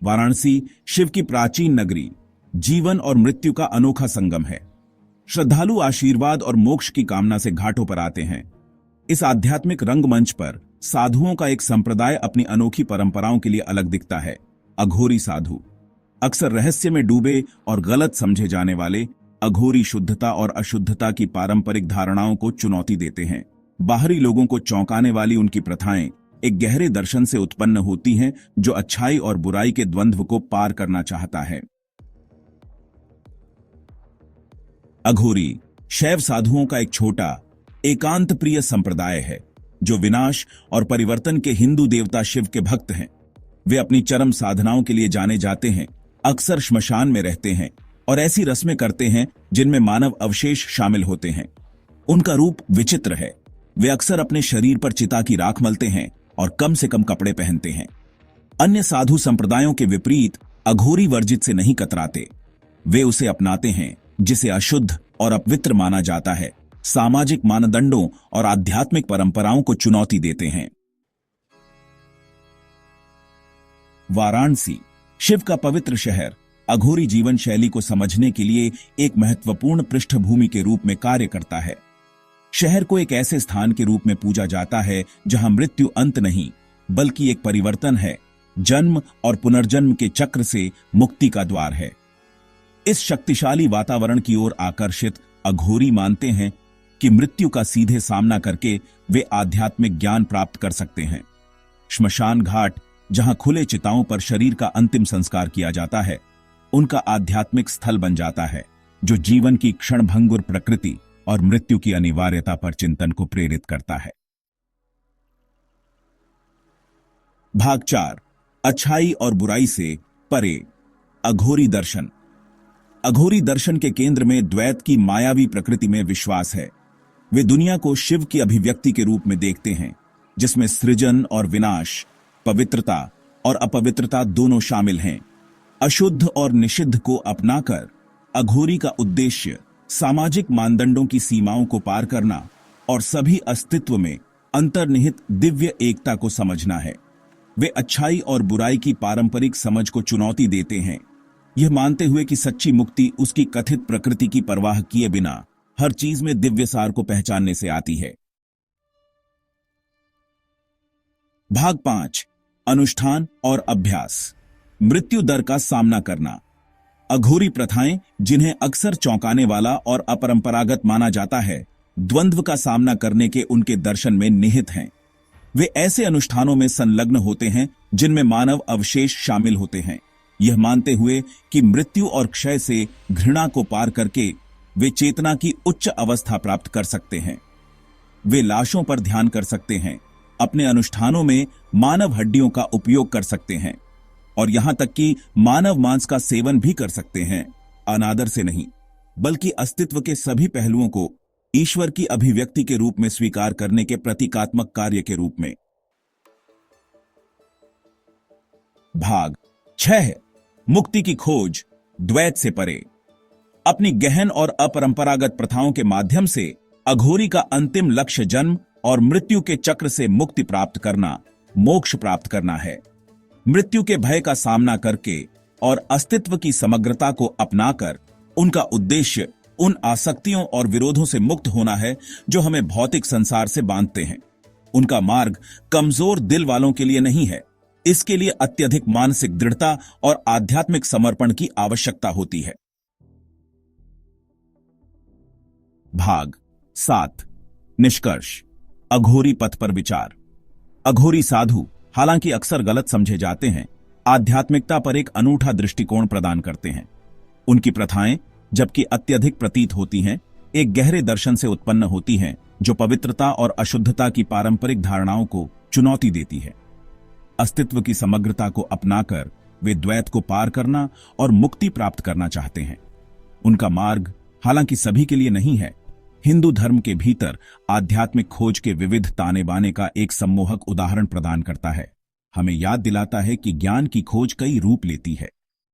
वाराणसी शिव की प्राचीन नगरी, जीवन और मृत्यु का अनोखा संगम है। श्रद्धालु आशीर्वाद और मोक्ष की कामना से घाटों पर आते हैं। इस आध्यात्मिक रंगमंच पर साधुओं का एक संप्रदाय अपनी अनोखी परंपराओं के लिए अलग दिखता है। अघोरी साधु अक्सर रहस्य में डूबे और गलत समझे जाने वाले अघोरी शुद्धता और अशुद्धता की पारंपरिक धारणाओं को चुनौती देते हैं। बाहरी लोगों को चौंकाने वाली उनकी प्रथाएं एक गहरे दर्शन से उत्पन्न होती हैं, जो अच्छाई और बुराई के द्वंद्व को पार करना चाहता है। अघोरी शैव साधुओं का एक छोटा एकांत प्रिय संप्रदाय है, जो विनाश और परिवर्तन के हिंदू देवता शिव के भक्त हैं। वे अपनी चरम साधनाओं के लिए जाने जाते हैं, अक्सर श्मशान में रहते हैं और ऐसी रस्में करते हैं जिनमें मानव अवशेष शामिल होते हैं। उनका रूप विचित्र है। वे अक्सर अपने शरीर पर चिता की राख मलते हैं और कम से कम कपड़े पहनते हैं। अन्य साधु संप्रदायों के विपरीत अघोरी वर्जित से नहीं कतराते। वे उसे अपनाते हैं जिसे अशुद्ध और अपवित्र माना जाता है, सामाजिक मानदंडों और आध्यात्मिक परंपराओं को चुनौती देते हैं। वाराणसी शिव का पवित्र शहर अघोरी जीवन शैली को समझने के लिए एक महत्वपूर्ण पृष्ठभूमि के रूप में कार्य करता है। शहर को एक ऐसे स्थान के रूप में पूजा जाता है जहां मृत्यु अंत नहीं, बल्कि एक परिवर्तन है, जन्म और पुनर्जन्म के चक्र से मुक्ति का द्वार है। इस शक्तिशाली वातावरण की ओर आकर्षित अघोरी मानते हैं कि मृत्यु का सीधे सामना करके वे आध्यात्मिक ज्ञान प्राप्त कर सकते हैं। श्मशान घाट, जहां खुले चिताओं पर शरीर का अंतिम संस्कार किया जाता है, उनका आध्यात्मिक स्थल बन जाता है, जो जीवन की क्षणभंगुर प्रकृति और मृत्यु की अनिवार्यता पर चिंतन को प्रेरित करता है। भाग 4 अच्छाई और बुराई से परे। अघोरी दर्शन। अघोरी दर्शन के केंद्र में द्वैत की मायावी प्रकृति में विश्वास है। वे दुनिया को शिव की अभिव्यक्ति के रूप में देखते हैं, जिसमें सृजन और विनाश, पवित्रता और अपवित्रता दोनों शामिल हैं। अशुद्ध और निषिद्ध को अपनाकर अघोरी का उद्देश्य सामाजिक मानदंडों की सीमाओं को पार करना और सभी अस्तित्व में अंतर्निहित दिव्य एकता को समझना है। वे अच्छाई और बुराई की पारंपरिक समझ को चुनौती देते हैं, यह मानते हुए कि सच्ची मुक्ति उसकी कथित प्रकृति की परवाह किए बिना हर चीज में दिव्य सार को पहचानने से आती है। भाग 5 अनुष्ठान और अभ्यास। मृत्यु दर का सामना करना। अघोरी प्रथाएं, जिन्हें अक्सर चौंकाने वाला और अपरंपरागत माना जाता है, द्वंद्व का सामना करने के उनके दर्शन में निहित हैं। वे ऐसे अनुष्ठानों में संलग्न होते हैं जिनमें मानव अवशेष शामिल होते हैं, यह मानते हुए कि मृत्यु और क्षय से घृणा को पार करके वे चेतना की उच्च अवस्था प्राप्त कर सकते हैं। वे लाशों पर ध्यान कर सकते हैं, अपने अनुष्ठानों में मानव हड्डियों का उपयोग कर सकते हैं और यहां तक कि मानव मांस का सेवन भी कर सकते हैं, अनादर से नहीं, बल्कि अस्तित्व के सभी पहलुओं को ईश्वर की अभिव्यक्ति के रूप में स्वीकार करने के प्रतीकात्मक कार्य के रूप में। भाग 6 है मुक्ति की खोज, द्वैत से परे। अपनी गहन और अपरंपरागत प्रथाओं के माध्यम से अघोरी का अंतिम लक्ष्य जन्म और मृत्यु के चक्र से मुक्ति प्राप्त करना, मोक्ष प्राप्त करना है। मृत्यु के भय का सामना करके और अस्तित्व की समग्रता को अपनाकर उनका उद्देश्य उन आसक्तियों और विरोधों से मुक्त होना है जो हमें भौतिक संसार से बांधते हैं। उनका मार्ग कमजोर दिल वालों के लिए नहीं है, इसके लिए अत्यधिक मानसिक दृढ़ता और आध्यात्मिक समर्पण की आवश्यकता होती है। भाग 7 निष्कर्ष। अघोरी पथ पर विचार। अघोरी साधु, हालांकि अक्सर गलत समझे जाते हैं, आध्यात्मिकता पर एक अनूठा दृष्टिकोण प्रदान करते हैं। उनकी प्रथाएं, जबकि अत्यधिक प्रतीत होती हैं, एक गहरे दर्शन से उत्पन्न होती हैं जो पवित्रता और अशुद्धता की पारंपरिक धारणाओं को चुनौती देती है। अस्तित्व की समग्रता को अपनाकर वे द्वैत को पार करना और मुक्ति प्राप्त करना चाहते हैं। उनका मार्ग, हालांकि सभी के लिए नहीं है, हिंदू धर्म के भीतर आध्यात्मिक खोज के विविध ताने बाने का एक सम्मोहक उदाहरण प्रदान करता है। हमें याद दिलाता है कि ज्ञान की खोज कई रूप लेती है।